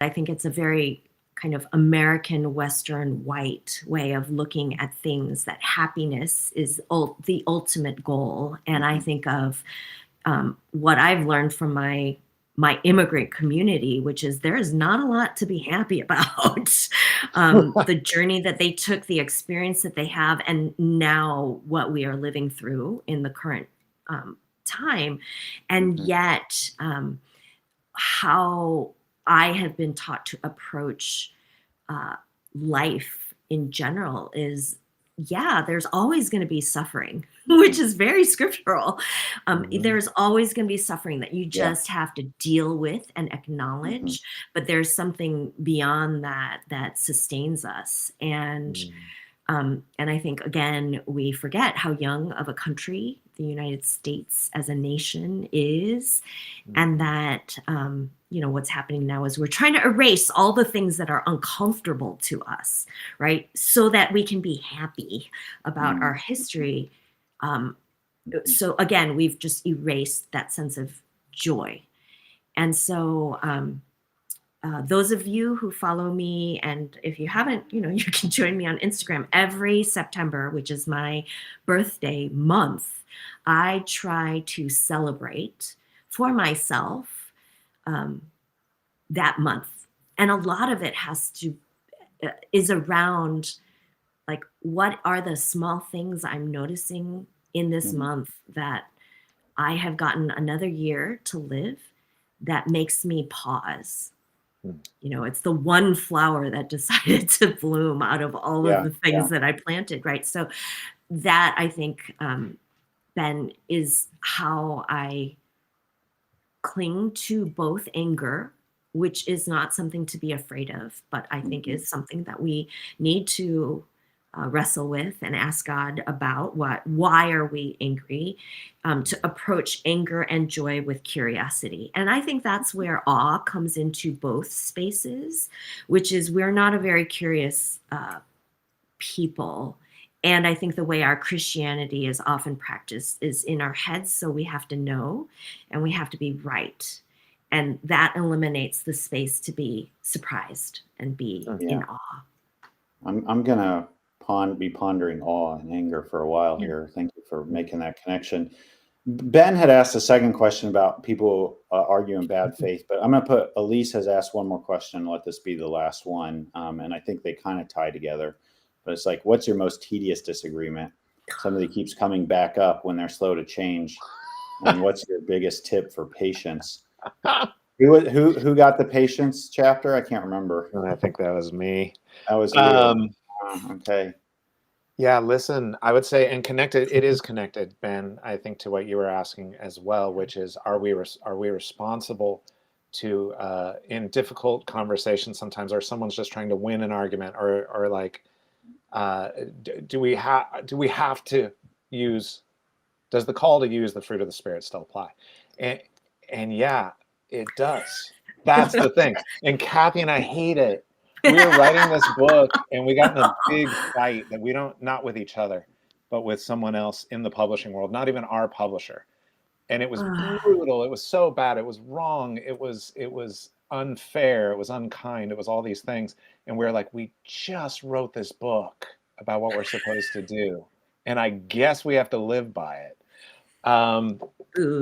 I think it's a very kind of American Western white way of looking at things, that happiness is the ultimate goal. And I think of what I've learned from my immigrant community, which is there is not a lot to be happy about. The journey that they took, the experience that they have, and now what we are living through in the current time. And yet, how I have been taught to approach life in general is, yeah, there's always going to be suffering, which is very scriptural. There's always going to be suffering that you just have to deal with and acknowledge, but there's something beyond that that sustains us. And I think, again, we forget how young of a country the United States as a nation is, and that, what's happening now is we're trying to erase all the things that are uncomfortable to us, right? So that we can be happy about our history. So again, we've just erased that sense of joy. And so, those of you who follow me, and if you haven't, you can join me on Instagram every September, which is my birthday month. I try to celebrate for myself that month. And a lot of it is around, like, what are the small things I'm noticing in this month that I have gotten another year to live that makes me pause. It's the one flower that decided to bloom out of all of the things that I planted, right? So that, I think, Ben, is how I cling to both anger, which is not something to be afraid of, but I think is something that we need to wrestle with and ask God about. Why are we angry? To approach anger and joy with curiosity. And I think that's where awe comes into both spaces, which is we're not a very curious people. And I think the way our Christianity is often practiced is in our heads. So we have to know and we have to be right. And that eliminates the space to be surprised and be in awe. I'm going to be pondering awe and anger for a while here. Thank you for making that connection. Ben had asked a second question about people arguing bad faith, but I'm going to put, Elise has asked one more question. Let this be the last one. And I think they kind of tie together, but it's like, what's your most tedious disagreement? Somebody keeps coming back up when they're slow to change. And what's your biggest tip for patience? Who got the patience chapter? I can't remember. I think that was me. That was you. Okay. Yeah, listen, I would say, and connected, it is connected, Ben, I think, to what you were asking as well, which is, are we responsible to, in difficult conversations sometimes, or someone's just trying to win an argument, or like, do we have to use, does the call to use the fruit of the Spirit still apply? And yeah, it does. That's the thing. And Kathy and I hate it. We were writing this book and we got in a big fight that not with each other, but with someone else in the publishing world, not even our publisher. And it was brutal. It was so bad. It was wrong. It was unfair. It was unkind. It was all these things. And we were like, we just wrote this book about what we're supposed to do. And I guess we have to live by it.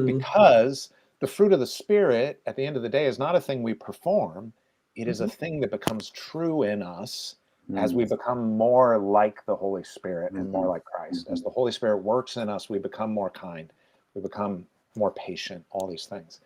Because the fruit of the Spirit, at the end of the day, is not a thing we perform. It is a thing that becomes true in us as we become more like the Holy Spirit and more like Christ. As the Holy Spirit works in us, we become more kind. We become more patient, all these things.